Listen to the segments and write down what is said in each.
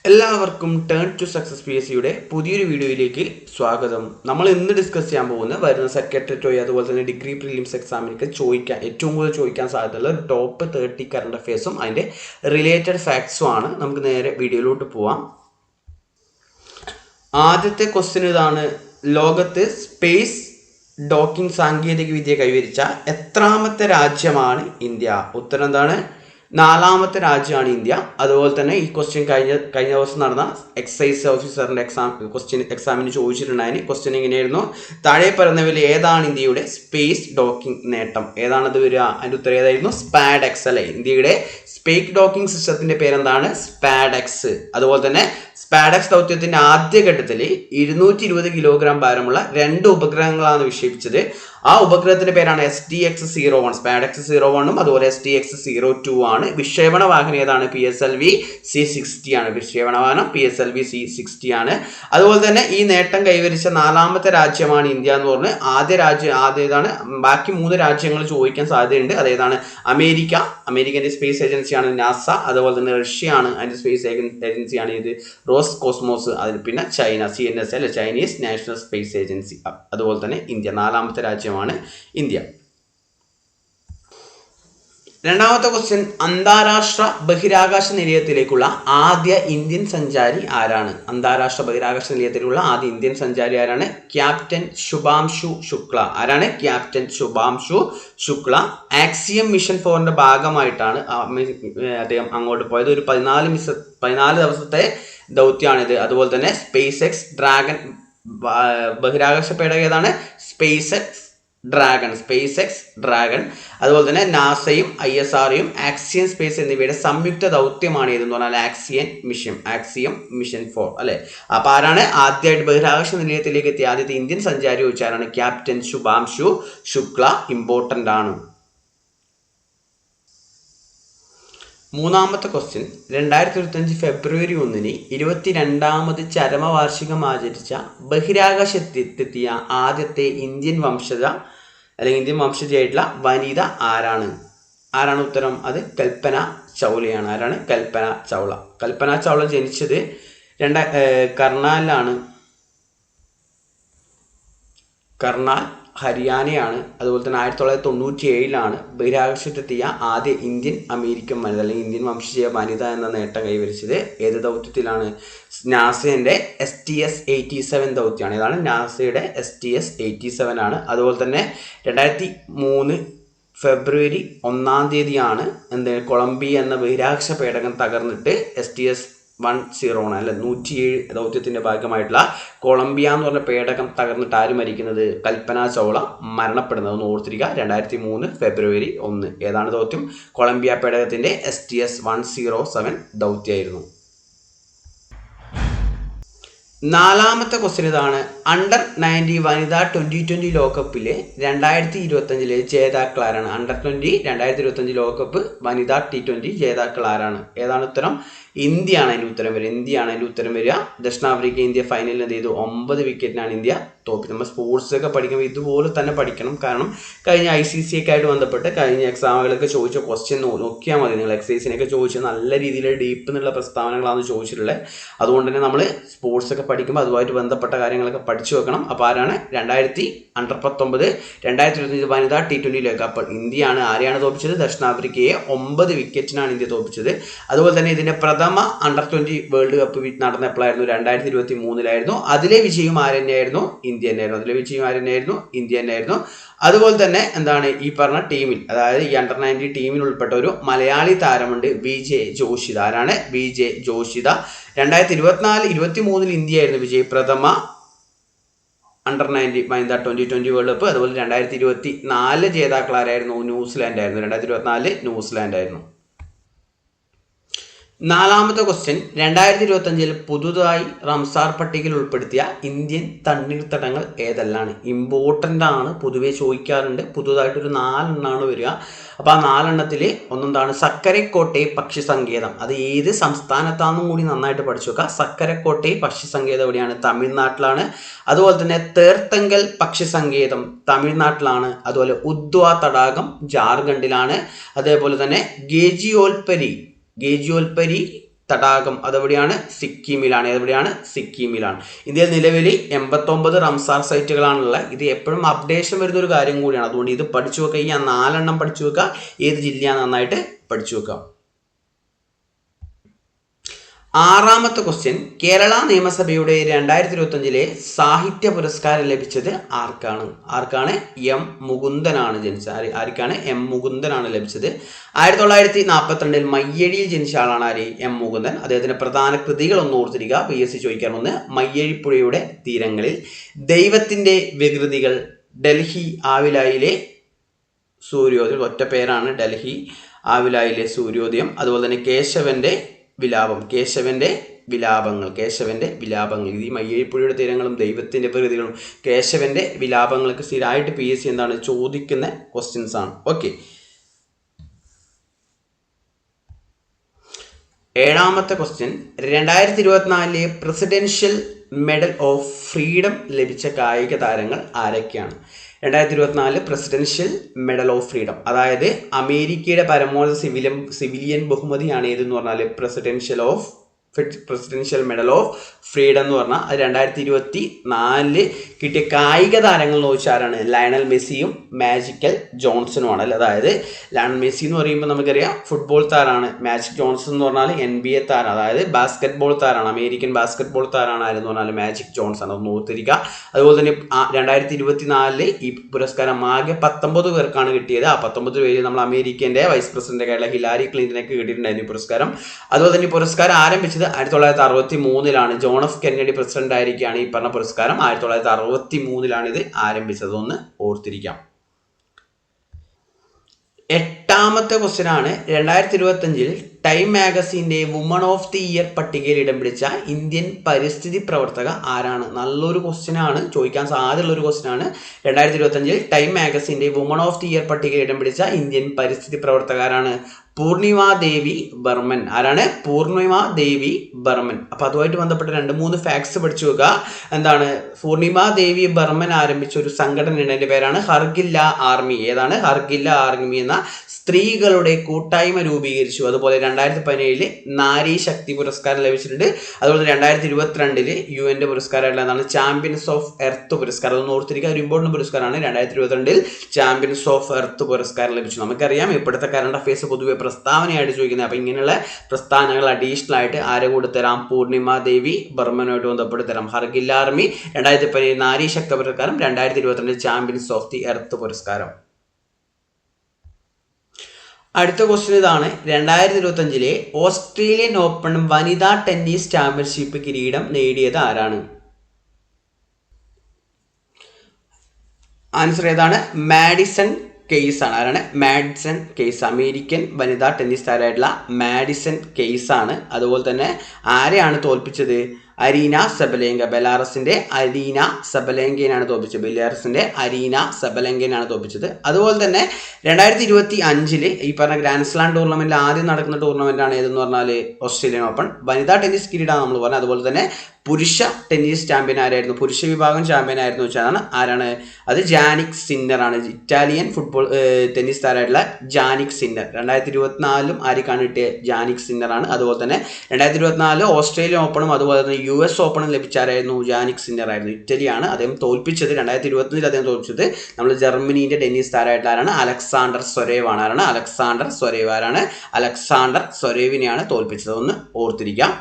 എല്ലാവർക്കും turn to success PSCയുടെ പുതിയൊരു വീഡിയോയിലേക്ക് സ്വാഗതം. നമ്മൾ ഇന്ന് ഡിസ്കസ് ചെയ്യാൻ പോകുന്നത് വരുന്ന സെക്രട്ടറി അതുപോലെ തന്നെ ഡിഗ്രി പ്രിലിംസ് എക്സാമിനൊക്കെ ഏറ്റവും കൂടുതൽ ചോദിക്കാൻ സാധ്യതയുള്ള ടോപ്പ് 30 കറണ്ട് അഫയേഴ്സും അതിൻ്റെ റിലേറ്റഡ് ഫാക്ട്സും ആണ്. നമുക്ക് നേരെ വീഡിയോയിലോട്ട് പോവാം. ആദ്യത്തെ ക്വസ്റ്റ്യൻ ഇതാണ്: ലോകത്ത് സ്പേസ് ഡോക്കിംഗ് സാങ്കേതിക വിദ്യ കൈവരിച്ച എത്രാമത്തെ രാജ്യമാണ് ഇന്ത്യ? ഉത്തരം എന്താണ്? 4ാമത്തെ രാജ്യമാണ് ഇന്ത്യ. അതുപോലെ തന്നെ ഈ ക്വസ്റ്റ്യൻ കഴിഞ്ഞ ദിവസം നടന്ന എക്സൈസ് ഓഫീസറിൻ്റെ എക്സാമിന് ചോദിച്ചിട്ടുണ്ടായിരുന്നു. ക്വസ്റ്റ്യൻ എങ്ങനെയായിരുന്നു? താഴെ പറയുന്നവരിൽ ഏതാണ് ഇന്ത്യയുടെ സ്പേസ് ഡോക്കിംഗ് നേട്ടം? ഏതാണത് വരിക? അതിൻ്റെ ഉത്തരം ഏതായിരുന്നു? സ്പാഡെക്സ് അല്ലേ. ഇന്ത്യയുടെ സ്പേസ് ഡോക്കിംഗ് സിസ്റ്റത്തിന്റെ പേരെന്താണ്? സ്പാഡെക്സ്. അതുപോലെ തന്നെ സ്പാഡെക്സ് ദൗത്യത്തിന്റെ ആദ്യഘട്ടത്തിൽ 220 കിലോഗ്രാം ഭാരമുള്ള 2 ഉപഗ്രഹങ്ങളാണ് വിക്ഷേപിച്ചത്. ആ ഉപഗ്രഹത്തിന്റെ പേരാണ് STX-01. സ്പാഡെക്സ് 01 അതുപോലെ STX-02 ആണ്. വിക്ഷേപണ വാഹനം ഏതാണ്? PSLV C60 ആണ്. വിക്ഷേപണ വാഹനം PSLV C60 ആണ്. അതുപോലെ തന്നെ ഈ നേട്ടം കൈവരിച്ച 4ാമത്തെ രാജ്യമാണ് ഇന്ത്യ എന്ന് പറഞ്ഞ് ആദ്യതാണ്. ബാക്കി 3 രാജ്യങ്ങൾ ചോദിക്കാൻ സാധ്യതയുണ്ട്. അതേതാണ്? അമേരിക്കന്റെ സ്പേസ് ഏജൻസിയാണ് നാസ. അതുപോലെ തന്നെ റഷ്യ ആണ്, അതിന്റെ സ്പേസ് ഏജൻസിയാണ് ഇത് റോസ് കോസ്മോസ്. അതിൽ പിന്നെ ചൈന CNSA അല്ലെ, ചൈനീസ് നാഷണൽ സ്പേസ് ഏജൻസി. അതുപോലെ തന്നെ ഇന്ത്യ 4ാമത്തെ രാജ്യമാണ് ഇന്ത്യ. രണ്ടാമത്തെ ക്വസ്റ്റ്യൻ: അന്താരാഷ്ട്ര ബഹിരാകാശ നിലയത്തിലേക്കുള്ള ആദ്യ ഇന്ത്യൻ സഞ്ചാരി ആരാണ്? അന്താരാഷ്ട്ര ബഹിരാകാശ നിലയത്തിലുള്ള ആദ്യ ഇന്ത്യൻ സഞ്ചാരി ആരാണ്? ക്യാപ്റ്റൻ ശുഭാംശു ശുക്ല. ആരാണ്? Captain Shubhanshu Shukla. Axiom mission 4ന്റെ ഭാഗമായിട്ടാണ് അദ്ദേഹം അങ്ങോട്ട് പോയത്. ഒരു 14 ദിവസത്തെ ദൗത്യമാണിത്. അതുപോലെ തന്നെ സ്പേസ് എക്സ് ഡ്രാഗൺ ബഹിരാകാശ പേടകം ഏതാണ്? Space X dragon. അതുപോലെ തന്നെ നാസയും ISROയും ആക്സിയം സ്പേസ് എന്നിവയുടെ സംയുക്ത ദൗത്യമാണ് ഇതെന്ന് പറഞ്ഞാൽ ആക്സിയം മിഷൻ 4 അല്ലെ. അപ്പൊ ആരാണ് ആദ്യമായിട്ട് ബഹിരാകാശ നിലയത്തിലേക്ക് എത്തിയ ആദ്യത്തെ ഇന്ത്യൻ സഞ്ചാരി ചോദിച്ചാലാണ് ക്യാപ്റ്റൻ ശുഭാംശു ശുക്ല. ഇമ്പോർട്ടന്റ് ആണ്. മൂന്നാമത്തെ ക്വസ്റ്റ്യൻ: 2025 ഫെബ്രുവരി 1 22ാമത് ചരമവാർഷികം ആചരിച്ച ബഹിരാകാശത്തെത്തിയ ആദ്യത്തെ ഇന്ത്യൻ വംശജയായിട്ടുള്ള വനിത ആരാണ്? ഉത്തരം? അത് കൽപ്പന ചൗളയാണ്. ആരാണ്? കൽപ്പന ചൗള ജനിച്ചത് കർണാൽ ഹരിയാനയാണ്. അതുപോലെ തന്നെ 1997 ബഹിരാകാശത്തെത്തിയ ആദ്യ ഇന്ത്യൻ അമേരിക്കൻ വനിത അല്ലെങ്കിൽ ഇന്ത്യൻ വംശജീയ വനിത എന്ന നേട്ടം കൈവരിച്ചത്. ഏത് ദൗത്യത്തിലാണ്? നാസയുടെ STS-87 ദൗത്യമാണ്. ഏതാണ്? നാസയുടെ STS-87 ആണ്. അതുപോലെ തന്നെ 2003 ഫെബ്രുവരി 1 കൊളംബിയ എന്ന ബഹിരാകാശ പേടകം തകർന്നിട്ട് STS-10 അല്ലെ 107 ദൗത്യത്തിന്റെ ഭാഗമായിട്ടുള്ള കൊളംബിയ എന്ന് പറഞ്ഞ പേടകം തകർന്നിട്ട് ആര് മരിക്കുന്നത്? കൽപ്പന ചൗള മരണപ്പെടുന്നത്. ഓർത്തിരിക്കുക, 2003 ഫെബ്രുവരി 1. ഏതാണ് ദൗത്യം? കൊളംബിയ പേടകത്തിന്റെ STS-107 ദൗത്യമായിരുന്നു. 4ാമത്തെ ക്വസ്റ്റ്യൻ ഇതാണ്: അണ്ടർ 90 വനിതാ 2020 ലോകകപ്പിലെ 2025 ജേതാക്കൾ ആരാണ്? അണ്ടർ 20 2025 ലോകകപ്പ് വനിതാ T20 ജേതാക്കൾ ആരാണ്? ഏതാണ് ഉത്തരം? ഇന്ത്യയാണ് അതിൻ്റെ ഉത്തരം വരിക. ദക്ഷിണാഫ്രിക്ക ഇന്ത്യ ഫൈനലിൽ എന്ത് ചെയ്തു? 9 വിക്കറ്റിനാണ് ഇന്ത്യ തോൽപ്പിച്ചത്. നമ്മൾ സ്പോർട്സ് ഒക്കെ പഠിക്കുമ്പോൾ ഇതുപോലെ തന്നെ പഠിക്കണം. കാരണം കഴിഞ്ഞ ICC ഒക്കെ ആയിട്ട് ബന്ധപ്പെട്ട് കഴിഞ്ഞ എക്സാമുകളൊക്കെ ചോദിച്ച ക്വസ്റ്റ്യൻ നോക്കിയാൽ മതി. നിങ്ങൾ എക്സൈസിനൊക്കെ ചോദിച്ചാൽ നല്ല രീതിയിൽ ഡീപ്പ് എന്നുള്ള പ്രസ്താവനകളാണ് ചോദിച്ചിട്ടുള്ളത്. അതുകൊണ്ട് തന്നെ നമ്മൾ സ്പോർട്സ് ഒക്കെ പഠിക്കുമ്പോൾ അതുമായിട്ട് ബന്ധപ്പെട്ട കാര്യങ്ങളൊക്കെ പഠിച്ചു വെക്കണം. അപ്പോൾ ആരാണ്? അണ്ടർ 19 2025 വനിതാ T20 ലോകകപ്പ് ഇന്ത്യയാണ് ആരെയാണ് തോൽപ്പിച്ചത്? ദക്ഷിണാഫ്രിക്കയെ 9 വിക്കറ്റിനാണ് ഇന്ത്യ തോൽപ്പിച്ചത്. അതുപോലെ തന്നെ ഇതിന്റെ പ്രഥമ അണ്ടർ 20 വേൾഡ് കപ്പ് നടന്നപ്പോഴായിരുന്നു? 2023 അതിലെ വിജയം ആര് തന്നെയായിരുന്നു? ഇന്ത്യ തന്നെയായിരുന്നു. അതുപോലെ തന്നെ എന്താണ് ഈ പറഞ്ഞ ടീമിൽ, അതായത് ഈ അണ്ടർ 90 ടീമിൽ ഉൾപ്പെട്ട ഒരു മലയാളി താരമുണ്ട്, VJ ജോഷിത. ആരാണ്? VJ ജോഷിത. 2024-23 ഇന്ത്യയായിരുന്നു വിജയപ്രഥമ അണ്ടർ 90 വനിതാ 2020 വേൾഡ് കപ്പ്. അതുപോലെ 2024 ജേതാക്കൾ ആരായിരുന്നു? ന്യൂസിലാൻഡ് ആയിരുന്നു. 2024 ന്യൂസിലാൻഡ് ആയിരുന്നു. 4ാമത്തെ ക്വസ്റ്റ്യൻ: 2025 പുതുതായി റംസാർ പട്ടികയിൽ ഉൾപ്പെടുത്തിയ ഇന്ത്യൻ തണ്ണീർത്തടങ്ങൾ ഏതെല്ലാം? ഇമ്പോർട്ടൻ്റ് ആണ്, പൊതുവെ ചോദിക്കാറുണ്ട്. പുതുതായിട്ടൊരു 4 എണ്ണമാണ് വരിക. അപ്പോൾ ആ 4 എണ്ണത്തിൽ ഒന്നെന്താണ്? സക്കരക്കോട്ടെ പക്ഷി സങ്കേതം. അത് ഏത് സംസ്ഥാനത്താണെന്നും കൂടി നന്നായിട്ട് പഠിച്ചു വെക്കുക. സക്കരക്കോട്ടെ പക്ഷി സങ്കേതം എവിടെയാണ്? തമിഴ്നാട്ടിലാണ്. അതുപോലെ തന്നെ തേർത്തങ്കൽ പക്ഷി സങ്കേതം തമിഴ്നാട്ടിലാണ്. അതുപോലെ ഉദ്വാ തടാകം ജാർഖണ്ഡിലാണ്. അതേപോലെ തന്നെ ഗേജിയോൽപ്പരി തടാകം അതെവിടെയാണ്? സിക്കിമിലാണ്. എവിടെയാണ്? സിക്കിമിലാണ്. ഇന്ത്യയിൽ നിലവിൽ 89 റംസാർ സൈറ്റുകളാണുള്ളത്. ഇത് എപ്പോഴും അപ്ഡേഷൻ വരുന്ന ഒരു കാര്യം കൂടിയാണ്. അതുകൊണ്ട് ഇത് പഠിച്ചു വെക്കുക. ഈ 4 എണ്ണം പഠിച്ചു വെക്കുക. ഏത് ജില്ലയാണ് നന്നായിട്ട് പഠിച്ചു വെക്കുക. 6ാമത്തെ ക്വസ്റ്റ്യൻ, കേരള നിയമസഭയുടെ 2025 സാഹിത്യ പുരസ്കാരം ലഭിച്ചത് ആർക്കാണ്? എം മുകുന്ദനാണ് ജനിച്ചത്. ആർക്കാണ്? എം മുകുന്ദനാണ് ലഭിച്ചത്. 1942 മയ്യഴിയിൽ ജനിച്ച ആളാണ് ആര്? എം മുകുന്ദൻ. അദ്ദേഹത്തിന്റെ പ്രധാന കൃതികൾ ഒന്ന് ഓർത്തിരിക്കുക. PSC ചോദിക്കാറുണ്ട്. മയ്യഴിപ്പുഴയുടെ തീരങ്ങളിൽ, ദൈവത്തിന്റെ വികൃതികൾ, ഡൽഹി ആവിലായിലെ സൂര്യോദയം, ഒറ്റ പേരാണ്, ഡൽഹി ആവിലായിലെ സൂര്യോദയം. അതുപോലെ തന്നെ കേശവന്റെ വിലാപങ്ങൾ. ഈ മയ്യഴിപ്പുഴയുടെ തീരങ്ങളും ദൈവത്തിന്റെ പ്രകൃതികളും കേശവന്റെ വിലാപങ്ങൾക്ക് സ്ഥിരമായിട്ട് PSC എന്താണ് ചോദിക്കുന്ന ക്വസ്റ്റ്യൻസ് ആണ്. ഓക്കെ. 7ാമത്തെ question, 2024 presidential medal of freedom ലഭിച്ച കായിക താരങ്ങൾ ആരൊക്കെയാണ്? 2024 പ്രസിഡൻഷ്യൽ മെഡൽ ഓഫ് ഫ്രീഡം, അതായത് അമേരിക്കയുടെ പരമോന്നത സിവിലിയൻ ബഹുമതിയാണ് ഏതെന്ന് പറഞ്ഞാൽ പ്രസിഡൻഷ്യൽ മെഡൽ ഓഫ് ഫ്രീഡം എന്ന് പറഞ്ഞാൽ അത് 2024 കിട്ടിയ കായിക താരങ്ങൾ എന്ന് ചോദിച്ചാൽ ആരാണ്? ലയണൽ മെസ്സിയും മാജിക്കൽ ജോൺസണുമാണ്. അതായത് ലയണൽ മെസ്സി എന്ന് പറയുമ്പോൾ നമുക്കറിയാം ഫുട്ബോൾ താരമാണ്. മാജിക് ജോൺസൺ എന്ന് പറഞ്ഞാൽ NBA താരം, അതായത് ബാസ്കറ്റ്ബോൾ താരമാണ്. അമേരിക്കൻ ബാസ്കറ്റ്ബോൾ താരമാണ് ആരെന്ന് പറഞ്ഞാൽ മാജിക് ജോൺസൺ. അതൊന്ന് ഓർത്തിരിക്കുക. അതുപോലെ തന്നെ 2024 ഈ പുരസ്കാരം ആകെ 19 പേർക്കാണ് കിട്ടിയത്. ആ 19 പേര് നമ്മൾ അമേരിക്കൻ്റെ വൈസ് പ്രസിഡന്റ് ഹിലാരി ക്ലിന്റനൊക്കെ കിട്ടിയിട്ടുണ്ടായിരുന്നു ഈ പുരസ്കാരം. അതുപോലെ തന്നെ ഈ പുരസ്കാരം ആരംഭിച്ചത് 1963 ജോൺ എഫ് കെന്നഡി പ്രസിഡന്റ് ആയിരിക്കുകയാണ് ഈ പറഞ്ഞ പുരസ്കാരം. 1963 ഇത് ആരംഭിച്ചത്. ഒന്ന് ഓർത്തിരിക്കാം. 8ാമത്തെ ക്വസ്റ്റ്യൻ ആണ്, 2025 ടൈം മാഗസിന്റെ വുമൺ ഓഫ് ദി ഇയർ പട്ടികയിൽ ഇടം പിടിച്ച ഇന്ത്യൻ പരിസ്ഥിതി പ്രവർത്തക ആരാണ്? നല്ലൊരു ക്വസ്റ്റ്യൻ ആണ്, ചോദിക്കാൻ സാധ്യതയുള്ള ഒരു ക്വസ്റ്റ്യൻ ആണ്. 2025 ടൈം മാഗസിന്റെ വുമൺ ഓഫ് ദി ഇയർ പട്ടികയിൽ ഇടം പിടിച്ച ഇന്ത്യൻ പരിസ്ഥിതി പ്രവർത്തകരാണ് പൂർണിമ ദേവി ബർമൻ. ആരാണ്? പൂർണിമ ദേവി ബർമൻ. അപ്പൊ അതുമായിട്ട് ബന്ധപ്പെട്ട 2-3 ഫാക്ട്സ് പഠിച്ചു വെക്കുക. എന്താണ്? പൂർണിമ ദേവി ബർമൻ ആരംഭിച്ച ഒരു സംഘടനയുടെ അതിന്റെ പേരാണ് ഹർഗില്ല ആർമി. ഏതാണ്? ഹർഗില്ല ആർമി എന്ന സ്ത്രീകളുടെ കൂട്ടായ്മ രൂപീകരിച്ചു. അതുപോലെ 2017 നാരി ശക്തി പുരസ്കാരം ലഭിച്ചിട്ടുണ്ട്. അതുപോലെ 2022 UN പുരസ്കാരമായിട്ടുള്ള എന്താണ്? ചാമ്പ്യൻസ് ഓഫ് എർത്ത് പുരസ്കാരം. അതൊന്ന് ഓർത്തിരിക്കുക, ഒരു ഇമ്പോർട്ടൻറ്റ് പുരസ്കാരമാണ്. 2022 ചാമ്പ്യൻസ് ഓഫ് എർത്ത് പുരസ്കാരം ലഭിച്ചു. നമുക്കറിയാം ഇപ്പോഴത്തെ കറണ്ട് അഫയേഴ്സ് പൊതുവെ പ്രസ്താവനയായിട്ട് ചോദിക്കുന്നത്. അപ്പം ഇങ്ങനെയുള്ള പ്രസ്താവനകൾ അഡീഷണൽ ആയിട്ട് ആരെ കൂടെ തരാം? പൂർണിമ ദേവി ബർമനുമായിട്ട് ബന്ധപ്പെട്ട് തരാം. ഹർഗിൽ ആർമി 2017 നാരി ശക്തി പുരസ്കാരം, 2022 ചാമ്പ്യൻസ് ഓഫ് ദി എർത്ത് പുരസ്കാരം. അടുത്ത ക്വസ്റ്റ്യൻ ഇതാണ്, 2025 ഓസ്ട്രേലിയൻ ഓപ്പൺ വനിതാ ടെന്നീസ് ചാമ്പ്യൻഷിപ്പ് കിരീടം നേടിയത് ആരാണ്? ആൻസർ ഏതാണ്? മാഡിസൺ കെയ്സ് ആണ്. ആരാണ്? Madison Keys. അമേരിക്കൻ വനിതാ ടെന്നീസ് താരമായിട്ടുള്ള മാഡിസൺ കെയ്സ് ആണ്. അതുപോലെ തന്നെ ആരെയാണ് തോൽപ്പിച്ചത്? Aryna Sabalenka. ബെലാറസിന്റെ അരീന സബലേങ്കയാണ് തോൽപ്പിച്ചത്. തോൽപ്പിച്ചത്. അതുപോലെ തന്നെ 2025 ഈ പറഞ്ഞ ഗ്രാൻഡ് സ്ലാം ടൂർണമെന്റിൽ ആദ്യം നടക്കുന്ന ടൂർണമെന്റാണ് ഏതെന്ന് പറഞ്ഞാൽ ഓസ്ട്രേലിയൻ ഓപ്പൺ. വനിതാ ടെന്നീസ് കിരീടമാണ് നമ്മൾ പറഞ്ഞത്. അതുപോലെ തന്നെ പുരുഷ ടെന്നീസ് ചാമ്പ്യൻ ആരായിരുന്നു? പുരുഷ വിഭാഗം ചാമ്പ്യൻ ആയിരുന്നു വെച്ചാൽ ആരാണ്? അത് ജാനിക് സിന്നർ ആണ്. ഇറ്റാലിയൻ ഫുട്ബോൾ ടെന്നീസ് താരമായിട്ടുള്ള ജാനിക് സിന്നർ. 2024 ആർക്കാണ് കിട്ടിയത്? ജാനിക് സിന്നർ ആണ്. അതുപോലെ തന്നെ 2024 ഓസ്ട്രേലിയൻ ഓപ്പണും അതുപോലെ തന്നെ US ഓപ്പണും ലഭിച്ചാരായിരുന്നു? ജാനിക് സിന്നർ ആയിരുന്നു. ഇറ്റലിയാണ് അദ്ദേഹം തോൽപ്പിച്ചത്. 2025 അദ്ദേഹം തോൽപ്പിച്ചത് നമ്മൾ ജർമ്മനീന്റെ ടെന്നീസ് താരമായിട്ടുള്ള ആരാണ്? അലക്സാണ്ടർ സ്വരേവ് ആണ്. ആരാണ്? Alexander Zverev. ആരാണ്? അലക്സാണ്ടർ സ്വരേവിനെയാണ് തോൽപ്പിച്ചത്. ഒന്ന് ഓർത്തിരിക്കാം.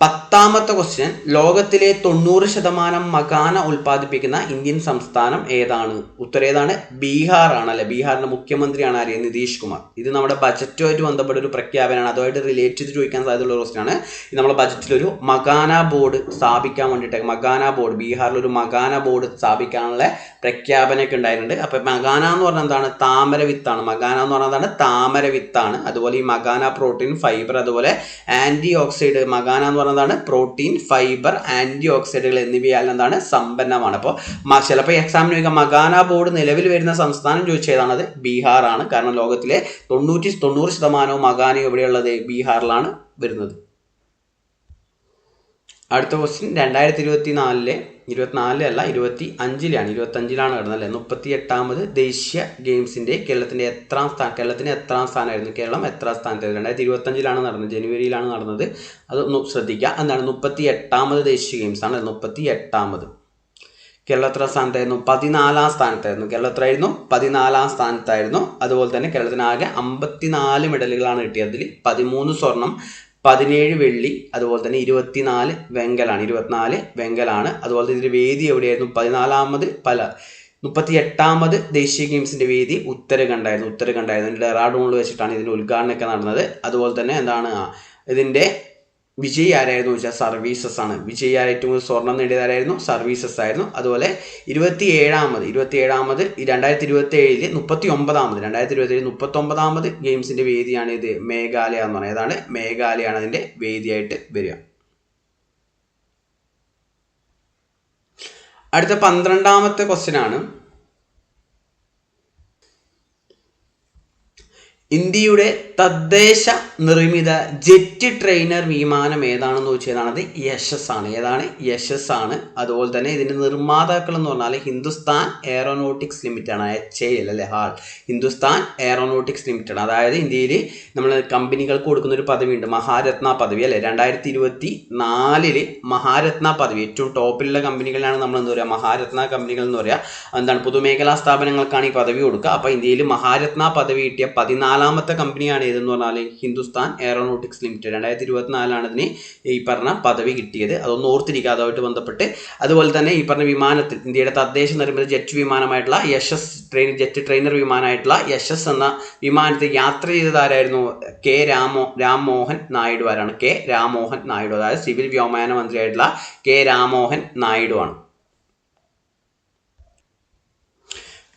10ാമത്തെ ക്വസ്റ്റ്യൻ, ലോകത്തിലെ 90% മകാന ഉൽപ്പാദിപ്പിക്കുന്ന ഇന്ത്യൻ സംസ്ഥാനം ഏതാണ്? ഉത്തരേതാണ്? ബീഹാർ ആണല്ലേ. ബീഹാറിന്റെ മുഖ്യമന്ത്രിയാണ് ആര്? നിതീഷ് കുമാർ. ഇത് നമ്മുടെ ബജറ്റുമായിട്ട് ബന്ധപ്പെട്ട ഒരു പ്രഖ്യാപനമാണ്. അതുമായിട്ട് റിലേറ്റ് ചെയ്ത് ചോദിക്കാൻ സാധ്യതയുള്ള ക്വസ്റ്റ്യൻ ആണ്. ഇത് നമ്മുടെ ബജറ്റിലൊരു മകാന ബോർഡ് സ്ഥാപിക്കാൻ വേണ്ടിയിട്ട് ബീഹാറിലൊരു മകാന ബോർഡ് സ്ഥാപിക്കാനുള്ള പ്രഖ്യാപനമൊക്കെ ഉണ്ടായിട്ടുണ്ട്. അപ്പൊ മകാന എന്ന് പറഞ്ഞാൽ എന്താണ്? താമര വിത്താണ്. മകാന എന്ന് പറഞ്ഞാൽ എന്താണ്? താമര വിത്താണ്. അതുപോലെ ഈ മകാന പ്രോട്ടീൻ, ഫൈബർ, അതുപോലെ ആന്റി ഓക്സൈഡ്. മകാന എന്ന് പറഞ്ഞതാണ് പ്രോട്ടീൻ, ഫൈബർ, ആന്റി ഓക്സൈഡുകൾ എന്നിവയാൽ എന്താണ്? സമ്പന്നമാണ്. അപ്പോൾ ചിലപ്പോൾ എക്സാമിന് ചോദിക്കാം മകാന ബോർഡ് നിലവിൽ വരുന്ന സംസ്ഥാനം ചോദിച്ചതാണ്. അത് ബീഹാർ ആണ്. കാരണം ലോകത്തിലെ 90% മകാന എവിടെയുള്ളത്? ബീഹാറിലാണ് വരുന്നത്. അടുത്ത ക്വസ്റ്റ്യൻ 2024 ഇരുപത്തിയഞ്ചിലാണ് നടന്നത് 38ാമത് ദേശീയ ഗെയിംസിന്റെ കേരളത്തിന് എത്രാം സ്ഥാനമായിരുന്നു? കേരളം എത്രാം സ്ഥാനത്തായിരുന്നു? 2025 നടന്നത്, ജനുവരിയിലാണ് നടന്നത്. അതൊന്ന് ശ്രദ്ധിക്കുക. എന്താണ് 38ാമത് ദേശീയ ഗെയിംസ് ആണ്. 38ാമത്. കേരളം എത്ര സ്ഥാനത്തായിരുന്നു? 14ാം സ്ഥാനത്തായിരുന്നു. കേരളം എത്രയായിരുന്നു? 14ാം സ്ഥാനത്തായിരുന്നു. അതുപോലെ തന്നെ കേരളത്തിന് ആകെ 54 മെഡലുകളാണ് കിട്ടിയത്. അതിൽ 13 സ്വർണം, 17 വെള്ളി, അതുപോലെ തന്നെ 24 വെങ്കലാണ്. അതുപോലെ ഇതിന്റെ വേദി എവിടെയായിരുന്നു? 38ാമത് ദേശീയ ഗെയിംസിന്റെ വേദി ഉത്തരാഖണ്ഡായിരുന്നു. ഡെറാഡൂണിൽ വെച്ചിട്ടാണ് ഇതിന്റെ ഉദ്ഘാടനമൊക്കെ നടന്നത്. അതുപോലെ തന്നെ എന്താണ് ഇതിന്റെ വിജയി ആരായിരുന്നു വെച്ചാൽ സർവീസസ് ആണ്. വിജയി ഏറ്റവും കൂടുതൽ സ്വർണം നേടിയതാരായിരുന്നു? സർവീസസ് ആയിരുന്നു. അതുപോലെ 27ാമത് 2027 39ാമത് ഗെയിംസിന്റെ വേദിയാണ് ഇത് മേഘാലയ എന്ന് പറയുന്നത്. ഏതാണ്? മേഘാലയാണ് അതിന്റെ വേദിയായിട്ട് വരിക. അടുത്ത 12ാമത്തെ ക്വസ്റ്റ്യൻ ആണ്. ഇന്ത്യയുടെ തദ്ദേശ നിർമ്മിത ജെറ്റ് ട്രെയിനർ വിമാനം ഏതാണെന്ന് ചോദിച്ചത് യശസ് ആണ്. ഏതാണ്? യശസ് ആണ്. അതുപോലെ തന്നെ ഇതിന്റെ നിർമ്മാതാക്കൾ എന്ന് പറഞ്ഞാൽ ഹിന്ദുസ്ഥാൻ എയറോനോട്ടിക്സ് ലിമിറ്റഡ് ആണ്. HAL അല്ലെ, ഹിന്ദുസ്ഥാൻ എയറോനോട്ടിക്സ് ലിമിറ്റഡ്. അതായത് ഇന്ത്യയിൽ നമ്മൾ കമ്പനികൾക്ക് കൊടുക്കുന്ന ഒരു പദവിയുണ്ട്, മഹാരത്ന പദവി അല്ലെ. 2024 മഹാരത്ന പദവി ഏറ്റവും ടോപ്പിലുള്ള കമ്പനികളാണ് നമ്മൾ എന്താ പറയുക? മഹാരത്ന കമ്പനികൾ എന്ന് പറയുക. എന്താണ്? പൊതുമേഖലാ സ്ഥാപനങ്ങൾക്കാണ് ഈ പദവി കൊടുക്കുക. അപ്പോൾ ഇന്ത്യയിൽ മഹാരത്ന പദവി കിട്ടിയ 14ാമത്തെ കമ്പനിയാണ് ഏതെന്ന് പറഞ്ഞാൽ ഹിന്ദുസ്ഥാൻ എയറോനോട്ടിക്സ് ലിമിറ്റഡ്. 2024 ഇതിന് ഈ പറഞ്ഞ പദവി കിട്ടിയത്. അതൊന്ന് ഓർത്തിരിക്കുക അതുമായിട്ട് ബന്ധപ്പെട്ട്. അതുപോലെ തന്നെ ഈ പറഞ്ഞ വിമാനത്തിൽ ഇന്ത്യയുടെ തദ്ദേശ നിർമ്മിത ജെറ്റ് വിമാനമായിട്ടുള്ള യശസ് ജെറ്റ് ട്രെയിനർ വിമാനമായിട്ടുള്ള യശസ് എന്ന വിമാനത്തിൽ യാത്ര ചെയ്തതാരായിരുന്നു? രാംമോഹൻ നായിഡു. ആരാണ്? രാംമോഹൻ നായിഡു. അതായത് സിവിൽ വ്യോമയാന മന്ത്രിയായിട്ടുള്ള രാംമോഹൻ നായിഡു ആണ്.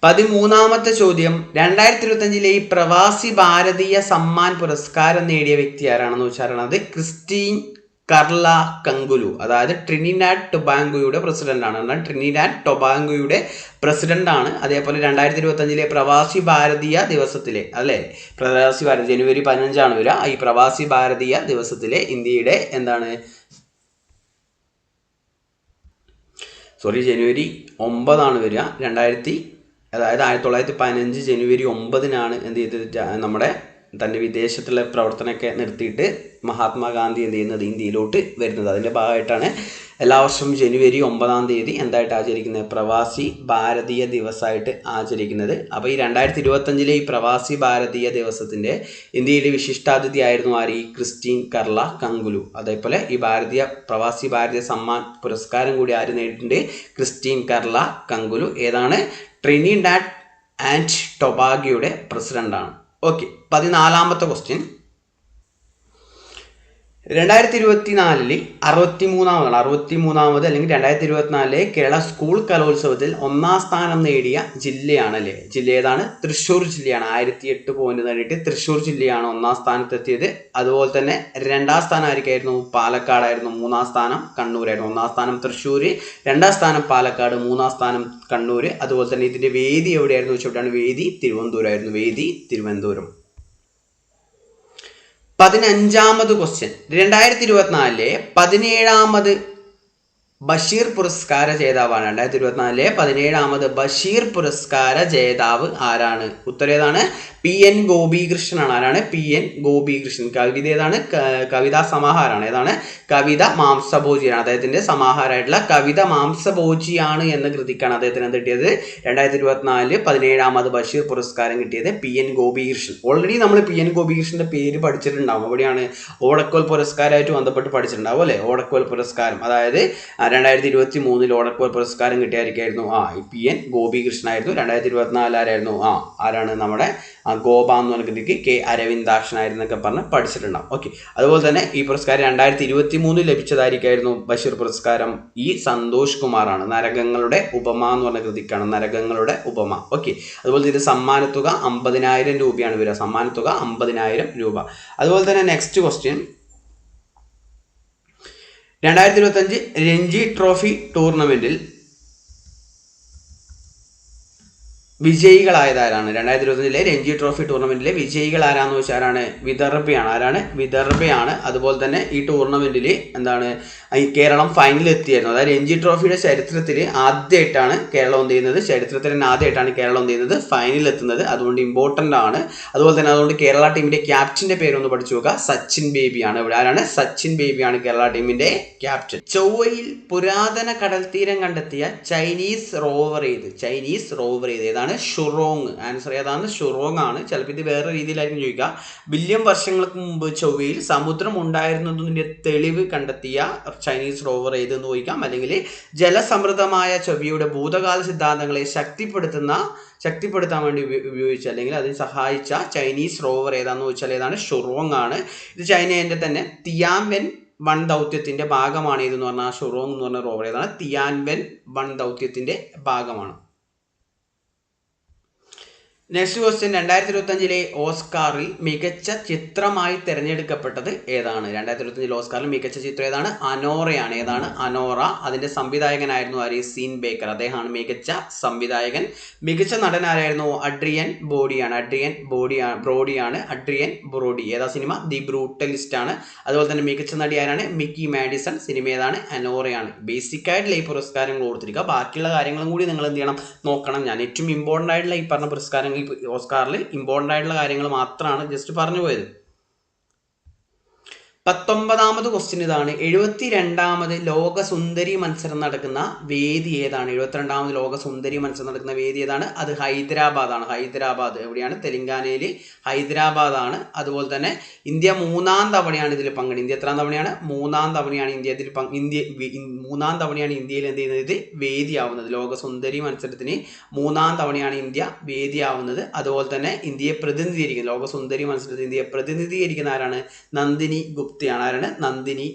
13ാമത്തെ ചോദ്യം, 2025 ഈ പ്രവാസി ഭാരതീയ സമ്മാൻ പുരസ്കാരം നേടിയ വ്യക്തി ആരാണെന്ന് വെച്ചാൽ ക്രിസ്റ്റീൻ കർല കങ്കുലു. അതായത് ട്രിനിഡാഡ് ടൊബാഗോയുടെ പ്രസിഡന്റ് ആണ്. അതേപോലെ 2025 പ്രവാസി ഭാരതീയ ദിവസത്തിലെ ജനുവരി 15 വരിക. ഈ പ്രവാസി ഭാരതീയ ദിവസത്തിലെ ഇന്ത്യയുടെ ജനുവരി 9 വരിക. 1915 ജനുവരി 9 എന്ത് ചെയ്തത്? നമ്മുടെ തൻ്റെ വിദേശത്തുള്ള പ്രവർത്തനമൊക്കെ നിർത്തിയിട്ട് മഹാത്മാഗാന്ധി എന്ത് ചെയ്യുന്നത്? ഇന്ത്യയിലോട്ട് വരുന്നത്. അതിൻ്റെ ഭാഗമായിട്ടാണ് എല്ലാ വർഷവും ജനുവരി 9 എന്തായിട്ട് ആചരിക്കുന്നത്? പ്രവാസി ഭാരതീയ ദിവസമായിട്ട് ആചരിക്കുന്നത്. അപ്പോൾ ഈ 2025 ഈ പ്രവാസി ഭാരതീയ ദിവസത്തിൻ്റെ ഇന്ത്യയിലെ വിശിഷ്ടാതിഥി ആയിരുന്നു ആര്? ക്രിസ്റ്റീൻ കർല കങ്കുലു. അതേപോലെ ഈ പ്രവാസി ഭാരതീയ സമ്മാൻ പുരസ്കാരം കൂടി ആര് നേടിയിട്ടുണ്ട്? ക്രിസ്റ്റീൻ കർല കങ്കുലു. ഏതാണ്? ട്രിനിഡാഡ് ആൻഡ് ടൊബാഗോയുടെ പ്രസിഡന്റാണ്. ഓക്കെ. 14ാമത്തെ ക്വസ്റ്റ്യൻ, 2024 63ാമത് അല്ലെങ്കിൽ 2024 കേരള സ്കൂൾ കലോത്സവത്തിൽ 1ാം സ്ഥാനം നേടിയ ജില്ലയാണ് അല്ലേ? ജില്ല ഏതാണ്? തൃശ്ശൂർ ജില്ലയാണ്. 1008 പോയിന്റ് നേടിയിട്ട് തൃശ്ശൂർ ജില്ലയാണ് 1ാം സ്ഥാനത്തെത്തിയത്. അതുപോലെ തന്നെ 2ാം സ്ഥാനം ആയിരിക്കായിരുന്നു? പാലക്കാടായിരുന്നു. 3ാം സ്ഥാനം കണ്ണൂരായിരുന്നു. 1ാം സ്ഥാനം തൃശ്ശൂർ, 2ാം സ്ഥാനം പാലക്കാട്, 3ാം സ്ഥാനം കണ്ണൂർ. അതുപോലെ തന്നെ ഇതിന്റെ വേദി എവിടെയായിരുന്നു വെച്ചിട്ടാണ്? വേദി തിരുവനന്തപുരമായിരുന്നു. വേദി തിരുവനന്തപുരം. 15ാമത് ക്വസ്റ്റ്യൻ, 2024 17ാമത് ബഷീർ പുരസ്കാര ജേതാവാണ്. 2024 17ാമത് ബഷീർ പുരസ്കാര ജേതാവ് ആരാണ്? ഉത്തരം ഏതാണ്? PN ഗോപികൃഷ്ണനാണ്. ആരാണ്? PN ഗോപികൃഷ്ണൻ. കവിത ഏതാണ്? കവിതാ സമാഹാരമാണ്. ഏതാണ്? കവിത മാംസഭോജിയാണ്. അദ്ദേഹത്തിന്റെ സമാഹാരമായിട്ടുള്ള കവിത മാംസഭോജിയാണ് എന്ന കൃതിക്കാണ് അദ്ദേഹത്തിന് എന്ത് കിട്ടിയത്? 2024 17ാമത് ബഷീർ പുരസ്കാരം കിട്ടിയത് PN ഗോപികൃഷ്ണൻ. ഓൾറെഡി നമ്മൾ PN ഗോപികൃഷ്ണന്റെ പേര് പഠിച്ചിട്ടുണ്ടാവും. അവിടെയാണ് ഓടക്കോൽ പുരസ്കാരമായിട്ട് ബന്ധപ്പെട്ട് പഠിച്ചിട്ടുണ്ടാവും അല്ലെ? ഓടക്കോൽ പുരസ്കാരം, അതായത് 2023 ഓടക്കോൽ പുരസ്കാരം കിട്ടിയായിരിക്കായിരുന്നു PN ഗോപികൃഷ്ണനായിരുന്നു. 2024 ആരായിരുന്നു? ആരാണ്? നമ്മുടെ ഗോപ എന്ന് പറഞ്ഞ കൃതിക്ക് K അരവിന്ദാക്ഷനായിരുന്നൊക്കെ പറഞ്ഞ് പഠിച്ചിട്ടുണ്ടാവും. ഓക്കെ. അതുപോലെ തന്നെ ഈ പുരസ്കാരം 2023 ലഭിച്ചതായിരിക്കായിരുന്നു ബഷീർ പുരസ്കാരം സന്തോഷ് കുമാറാണ്. നരകങ്ങളുടെ ഉപമ എന്ന് പറഞ്ഞ കൃതിക്കാണ്. നരകങ്ങളുടെ ഉപമ. ഓക്കെ. അതുപോലെ ഇതിന്റെ സമ്മാനത്തുക 50,000 രൂപയാണ് വരിക. സമ്മാനത്തുക 50,000 രൂപ. അതുപോലെ തന്നെ നെക്സ്റ്റ് ക്വസ്റ്റ്യൻ, 2025 രഞ്ജി ട്രോഫി ടൂർണമെന്റിൽ വിജയികളായതാരാണ്? 2025 രഞ്ജി ട്രോഫി ടൂർണമെന്റിലെ വിജയികൾ ആരാന്ന് വെച്ചാൽ ആരാണ്? വിദർഭയാണ്. അതുപോലെ തന്നെ ഈ ടൂർണമെന്റിൽ എന്താണ് ഈ കേരളം ഫൈനലിൽ എത്തിയായിരുന്നു. അതായത് രഞ്ജി ട്രോഫിയുടെ ചരിത്രത്തിൽ ആദ്യമായിട്ടാണ് കേരളം എന്ത് ചെയ്യുന്നത് ഫൈനലിൽ എത്തുന്നത്. അതുകൊണ്ട് ഇമ്പോർട്ടൻ്റ് ആണ്. അതുപോലെ തന്നെ അതുകൊണ്ട് കേരള ടീമിന്റെ ക്യാപ്റ്റന്റെ പേരൊന്ന് പഠിച്ചു നോക്കുക. സച്ചിൻ ബേബിയാണ്. ഇവിടെ ആരാണ്? സച്ചിൻ ബേബിയാണ് കേരള ടീമിന്റെ ക്യാപ്റ്റൻ. ചൊവ്വയിൽ പുരാതന കടൽ തീരം കണ്ടെത്തിയ ചൈനീസ് റോവർ ഏത്? ഏതാണ്? ഷുറോങ്. ആൻസർ ഏതാണ്? ഷുറോങ് ആണ്. ചിലപ്പോൾ ഇത് വേറെ രീതിയിലായിരിക്കും ചോദിക്കുക. ബില്യൺ വർഷങ്ങൾക്ക് മുമ്പ് ചൊവ്വയിൽ സമുദ്രം ഉണ്ടായിരുന്നതിന്റെ തെളിവ് കണ്ടെത്തിയ ചൈനീസ് റോവർ ഏതെന്ന് ചോദിക്കാം. അല്ലെങ്കിൽ ജലസമൃദ്ധമായ ചൊവ്വയുടെ ഭൂതകാല സിദ്ധാന്തങ്ങളെ ശക്തിപ്പെടുത്താൻ വേണ്ടി ഉപയോഗിച്ച അല്ലെങ്കിൽ അതിന് സഹായിച്ച ചൈനീസ് റോവർ ഏതാണെന്ന് ചോദിച്ചാൽ ഏതാണ്? ഷുറോങ് ആണ്. ഇത് ചൈനയുടെ തന്നെ തിയാൻവെൻ 1 ദൗത്യത്തിന്റെ ഭാഗമാണ്. ഇതെന്ന് പറഞ്ഞാൽ ഷുറോങ് എന്ന് പറഞ്ഞ റോവർ ഏതാണ്? തിയാൻവെൻ 1 ദൗത്യത്തിന്റെ ഭാഗമാണ്. നെക്സ്റ്റ് ക്വസ്റ്റ്യൻ, 2025 ഓസ്കാറിൽ മികച്ച ചിത്രമായി തിരഞ്ഞെടുക്കപ്പെട്ടത് ഏതാണ്? 2025 ഓസ്കാറിൽ മികച്ച ചിത്രം ഏതാണ്? അനോറയാണ്. ഏതാണ്? അനോറ. അതിന്റെ സംവിധായകനായിരുന്നു ആര്? Sean Baker. അദ്ദേഹമാണ് മികച്ച സംവിധായകൻ. മികച്ച നടൻ ആരായിരുന്നു? Adrien Brody. ഏതാ സിനിമ? ദി ബ്രൂട്ടലിസ്റ്റ് ആണ്. അതുപോലെ തന്നെ മികച്ച നടി ആരാണ്? Mickey Madison. സിനിമ ഏതാണ്? അനോറയാണ്. ബേസിക് ആയിട്ടുള്ള ഈ പുരസ്കാരങ്ങൾ ഓർത്തിരിക്കുക. ബാക്കിയുള്ള കാര്യങ്ങളും കൂടി നിങ്ങൾ എന്ത് ചെയ്യണം? നോക്കണം. ഞാൻ ഏറ്റവും ഇമ്പോർട്ടൻ്റ് ആയിട്ടുള്ള ഈ പറഞ്ഞ പുരസ്കാരങ്ങൾ ഓസ്കാറിൽ ഇമ്പോർട്ടൻ്റ് ആയിട്ടുള്ള കാര്യങ്ങൾ മാത്രമാണ് ജസ്റ്റ് പറഞ്ഞു പോയത്. 19ാമത് ക്വസ്റ്റ്യൻ ഇതാണ്. 72ാമത് ലോക സുന്ദരി മത്സരം നടക്കുന്ന വേദി ഏതാണ്? 72ാമത് ലോക സുന്ദരി മത്സരം നടക്കുന്ന വേദി ഏതാണ്? അത് ഹൈദരാബാദാണ്. എവിടെയാണ്? തെലങ്കാനയിൽ ഹൈദരാബാദാണ്. അതുപോലെ തന്നെ ഇന്ത്യ 3ാം തവണയാണ് ഇതിൽ പങ്കെടുക്കുന്നത്. ഇന്ത്യ എത്രാം തവണയാണ്? 3ാം തവണയാണ് ഇന്ത്യയിൽ എന്ത് ചെയ്യുന്നത്? ഇത് വേദിയാവുന്നത്. ലോക സുന്ദരി മത്സരത്തിന് 3ാം തവണയാണ് ഇന്ത്യ വേദിയാവുന്നത്. അതുപോലെ തന്നെ ഇന്ത്യയെ പ്രതിനിധീകരിക്കുന്ന ലോക സുന്ദരി മത്സരത്തിൽ ഇന്ത്യയെ പ്രതിനിധീകരിക്കുന്ന ആരാണ്? നന്ദിനി ഗുപ്തയാണ്. ആരാണ്? നന്ദിനി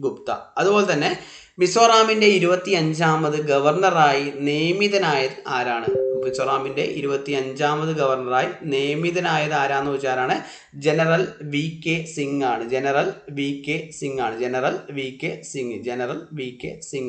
ഗുപ്ത. അതുപോലെ തന്നെ മിസോറാമിന്റെ 25ാമത് ഗവർണറായി നിയമിതനായത് ആരാണ്? മിസോറാമിന്റെ 25ാമത് ഗവർണറായി നിയമിതനായത് ആരാന്ന് വെച്ചാലാണ്? ജനറൽ വി കെ സിംഗ്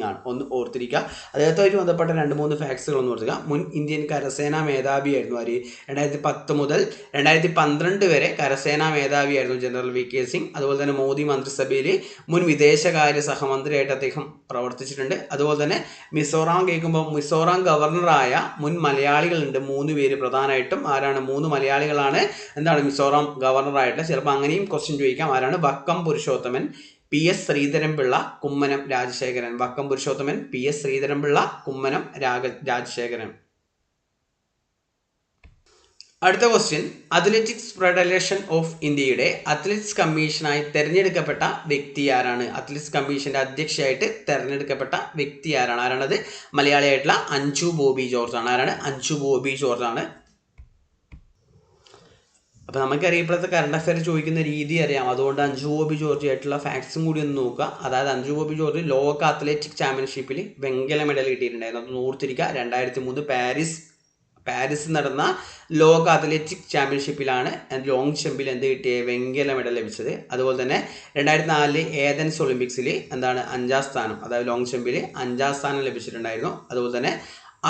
ആണ്. ഒന്ന് ഓർത്തിരിക്കുക. അദ്ദേഹത്തുമായിട്ട് ബന്ധപ്പെട്ട 2-3 ഫാക്ട്സുകൾ ഒന്ന് ഓർത്തിരിക്കുക. മുൻ ഇന്ത്യൻ കരസേനാ മേധാവിയായിരുന്നു ആര്? 2010 മുതൽ 2012 വരെ കരസേനാ മേധാവിയായിരുന്നു ജനറൽ വി കെ സിംഗ്. അതുപോലെ തന്നെ മോദി മന്ത്രിസഭയിൽ മുൻ വിദേശകാര്യ സഹമന്ത്രിയായിട്ട് അദ്ദേഹം പ്രവർത്തിച്ചിട്ടുണ്ട്. അതുപോലെ തന്നെ മിസോറാം കേൾക്കുമ്പോൾ മിസോറാം ഗവർണറായ മുൻ മലയാളികളുണ്ട് 3 പേര് പ്രധാനമായിട്ടും. ആരാണ്? 3 മലയാളികളാണ് എന്താണ് മിസോറാം ഗവർണറായിട്ട്. ചിലപ്പോൾ അങ്ങനെയും ക്വസ്റ്റ്യൻ ചോദിക്കാം. ആരാണ്? വക്കം പുരുഷോത്തമൻ, PS ശ്രീധരൻപിള്ള, കുമ്മനം രാജശേഖരൻ. അടുത്ത ക്വസ്റ്റ്യൻ, അത്ലറ്റിക്സ് ഫെഡറേഷൻ ഓഫ് ഇന്ത്യയുടെ അത്ലറ്റിക്സ് കമ്മീഷനായി തെരഞ്ഞെടുക്കപ്പെട്ട വ്യക്തി ആരാണ്? അത്ലറ്റിക്സ് കമ്മീഷന്റെ അധ്യക്ഷയായിട്ട് തെരഞ്ഞെടുക്കപ്പെട്ട വ്യക്തി ആരാണ്? ആരാണത്? മലയാളിയായിട്ടുള്ള അഞ്ജു ബോബി ജോർജ് ആണ്. ആരാണ്? അഞ്ജു ബോബി ജോർജ് ആണ്. അപ്പോൾ നമുക്കറിയാം ഇപ്പോഴത്തെ കറണ്ട് അഫെയർ ചോദിക്കുന്ന രീതി അറിയാം. അതുകൊണ്ട് അഞ്ജു ബോബി ജോർജ് ആയിട്ടുള്ള ഫാക്ട്സും കൂടി ഒന്ന് നോക്കുക. അതായത് അഞ്ജു ബോബി ജോർജ് ലോക അത്ലറ്റിക് ചാമ്പ്യൻഷിപ്പിൽ വെങ്കല മെഡൽ കിട്ടിയിട്ടുണ്ടായിരുന്നു. അത് ഓർത്തിരിക്കുക. 2003 പാരീസിൽ നടന്ന ലോക അത്ലറ്റിക് ചാമ്പ്യൻഷിപ്പിലാണ് ലോങ് ജമ്പിൽ എന്ത് കിട്ടിയത്? വെങ്കല മെഡൽ ലഭിച്ചത്. അതുപോലെ തന്നെ 2004 ഏതൻസ് ഒളിമ്പിക്സിൽ എന്താണ് 5ാം സ്ഥാനം, അതായത് ലോങ് ജമ്പിൽ 5ാം സ്ഥാനം ലഭിച്ചിട്ടുണ്ടായിരുന്നു. അതുപോലെ തന്നെ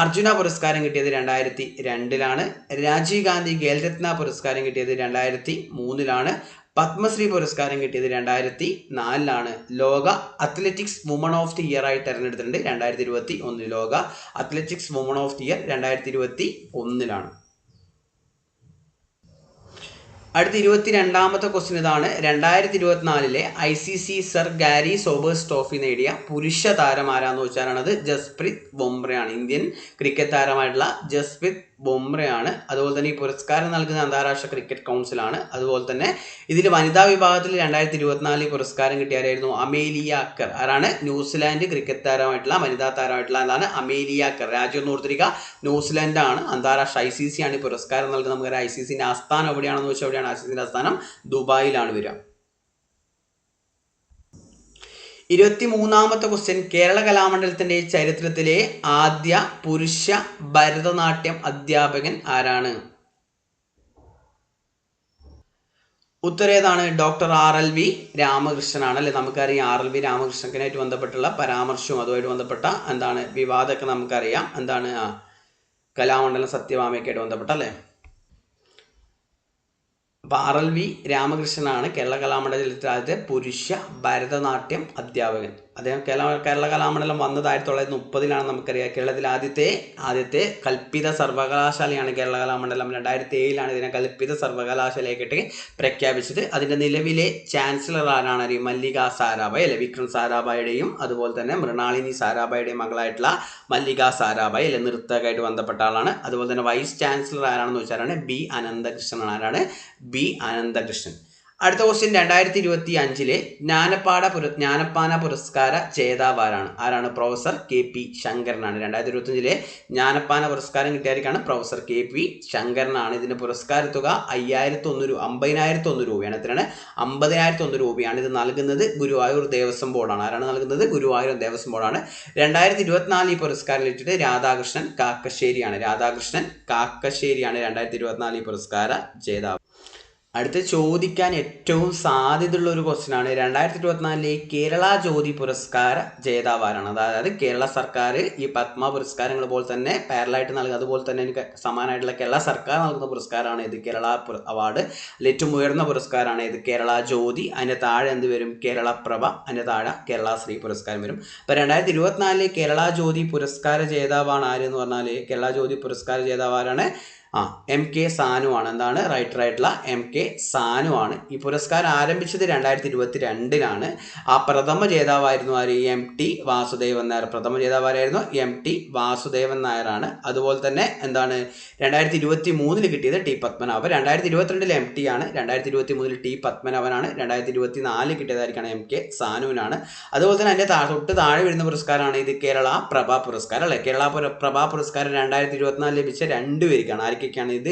അർജുന പുരസ്കാരം കിട്ടിയത് 2002 രാജീവ് ഗാന്ധി ഖേൽരത്ന പുരസ്കാരം കിട്ടിയത് 2003 പത്മശ്രീ പുരസ്കാരം കിട്ടിയത് 2004 ലോക athletics woman of the year ആയി തെരഞ്ഞെടുത്തിട്ടുണ്ട് 2021. ലോക athletics woman of the year 2021. അടുത്ത 22ാമത്തെ ക്വസ്റ്റ്യൻ ഇതാണ്. 2024 ICC Sir Garry Sobers trophy നേടിയ പുരുഷ താരം ആരാന്ന് വെച്ചാലാണത്? ജസ്പ്രീത് ബുംറയാണ്. ഇന്ത്യൻ ക്രിക്കറ്റ് താരമായിട്ടുള്ള ജസ്പ്രീത് ബുംറയാണ്. അതുപോലെ തന്നെ ഈ പുരസ്കാരം നൽകുന്ന അന്താരാഷ്ട്ര ക്രിക്കറ്റ് കൗൺസിലാണ്. അതുപോലെ തന്നെ ഇതിൽ വനിതാ വിഭാഗത്തിൽ 2024 പുരസ്കാരം കിട്ടിയാരായിരുന്നു? അമേലിയ കർ. ആരാണ്? ന്യൂസിലാൻഡ് ക്രിക്കറ്റ് താരമായിട്ടുള്ള വനിതാ താരമായിട്ടുള്ള എന്താണ്? അമേലിയ കർ. രാജ്യം ഒന്ന് ഓർത്തിരിക്കുക, ന്യൂസിലാൻഡ് ആണ്. അന്താരാഷ്ട്ര ICC ആണ് ഈ പുരസ്കാരം നൽകുന്നത്. നമുക്ക് ICCന്റെ ആസ്ഥാനം എവിടെയാണെന്ന് വെച്ചാൽ എവിടെയാണ്? ICCന്റെ ആസ്ഥാനം ദുബായിലാണ് വരിക. 23ാമത്തെ ക്വസ്റ്റ്യൻ, കേരള കലാമണ്ഡലത്തിന്റെ ചരിത്രത്തിലെ ആദ്യ പുരുഷ ഭരതനാട്യം അധ്യാപകൻ ആരാണ്? ഉത്തരേതാണ്? ഡോക്ടർ RLV രാമകൃഷ്ണനാണ്. അല്ലെ, നമുക്കറിയാം RLV രാമകൃഷ്ണനായിട്ട് ബന്ധപ്പെട്ടുള്ള പരാമർശവും അതുമായിട്ട് ബന്ധപ്പെട്ട എന്താണ് വിവാദമൊക്കെ നമുക്കറിയാം. എന്താണ് കലാമണ്ഡലം സത്യഭാമയൊക്കെ ആയിട്ട് ബന്ധപ്പെട്ട അല്ലേ. അപ്പോൾ RLV രാമകൃഷ്ണനാണ് കേരള കലാമണ്ഡലത്തിലെ ആദ്യത്തെ പുരുഷ ഭരതനാട്യം അധ്യാപകൻ. അദ്ദേഹം കേരള കലാമണ്ഡലം വന്നത് 1930 നമുക്കറിയാം. കേരളത്തിലെ ആദ്യത്തെ കൽപ്പിത സർവകലാശാലയാണ് കേരള കലാമണ്ഡലം. 2007 ഇതിനെ കൽപ്പിത സർവകലാശാലയായിട്ട് പ്രഖ്യാപിച്ചത്. അതിൻ്റെ നിലവിലെ ചാൻസലർ ആരാണ്? മല്ലിക സാരാഭായ് അല്ലെ. വിക്രം സാരാഭായുടെയും അതുപോലെ തന്നെ മൃണാളിനി സാരാഭായുടെയും മകളായിട്ടുള്ള മല്ലിക സാരാഭായ് അല്ലെ, നൃത്തമായിട്ട് ബന്ധപ്പെട്ട ആളാണ്. അതുപോലെ തന്നെ വൈസ് ചാൻസലർ ആരാണെന്ന് വെച്ചാലാണ് B അനന്തകൃഷ്ണൻ. ആരാണ്? B അനന്തകൃഷ്ണൻ. അടുത്ത ക്വസ്റ്റ്യൻ 2025 ജ്ഞാനപ്പാന പുരസ്കാര ജേതാവാരാണ്? ആരാണ്? Professor KP ശങ്കരനാണ്. 2025 ജ്ഞാനപ്പാന പുരസ്കാരം കിട്ടിയായിരിക്കാണ് പ്രൊഫസർ KP ശങ്കരനാണ്. ഇതിൻ്റെ പുരസ്കാര തുക 50,001 രൂപയാണ്. എത്രയാണ്? 50,001 രൂപയാണ്. ഇത് നൽകുന്നത് ഗുരുവായൂർ ദേവസ്വം ബോർഡാണ്. ആരാണ് നൽകുന്നത്? ഗുരുവായൂർ ദേവസ്വം ബോർഡാണ്. 2024 ഈ പുരസ്കാരം ലഭിച്ചിട്ട് രാധാകൃഷ്ണൻ കാക്കശ്ശേരിയാണ്. 2024 ഈ പുരസ്കാര ജേതാവ്. അടുത്ത് ചോദിക്കാൻ ഏറ്റവും സാധ്യതയുള്ള ഒരു ക്വസ്റ്റ്യൻ ആണ്. 2024 കേരള ജ്യോതി പുരസ്കാര ജേതാവാരാണ്? അതായത് കേരള സർക്കാർ ഈ പത്മ പുരസ്കാരങ്ങൾ പോലെ തന്നെ പാരലായിട്ട് നൽകുക, അതുപോലെ തന്നെ എനിക്ക് സമാനമായിട്ടുള്ള കേരള സർക്കാർ നൽകുന്ന പുരസ്കാരമാണ് ഇത് കേരള അവാർഡ്. ഏറ്റവും ഉയർന്ന പുരസ്കാരമാണ് ഇത് കേരള ജ്യോതി. അതിൻ്റെ താഴെ എന്ത് വരും? കേരള പ്രഭ. അതിൻ്റെ താഴെ കേരള ശ്രീ പുരസ്കാരം വരും. അപ്പോൾ 2024 കേരള ജ്യോതി പുരസ്കാര ജേതാവാണ് ആരെന്ന് പറഞ്ഞാൽ കേരള ജ്യോതി പുരസ്കാര ജേതാവാരാണ്? MK സാനു ആണ്. എന്താണ്? റൈറ്ററായിട്ടുള്ള MK സാനു ആണ്. ഈ പുരസ്കാരം ആരംഭിച്ചത് 2022 ആ പ്രഥമ ജേതാവായിരുന്നു ആര്? MT വാസുദേവൻ നായർ. പ്രഥമ ജേതാവാരായിരുന്നു MT വാസുദേവൻ നായരാണ്. അതുപോലെ തന്നെ എന്താണ് 2023 കിട്ടിയത് T പത്മനാഭൻ. 2022 MT ആണ്, 2023 T പത്മനാഭനാണ്, 2024 കിട്ടിയതായിരിക്കണം MK സാനുവിനാണ്. അതുപോലെ തന്നെ അതിൻ്റെ തൊട്ട് താഴെ വരുന്ന പുരസ്കാരമാണ് ഇത് കേരള പ്രഭ പുരസ്കാരം അല്ലേ. കേരള പ്രഭ പുരസ്കാരം 2024 ലഭിച്ച 2 പേർക്കാണ്. ആർക്കൊക്കെയാണ് ഇത്?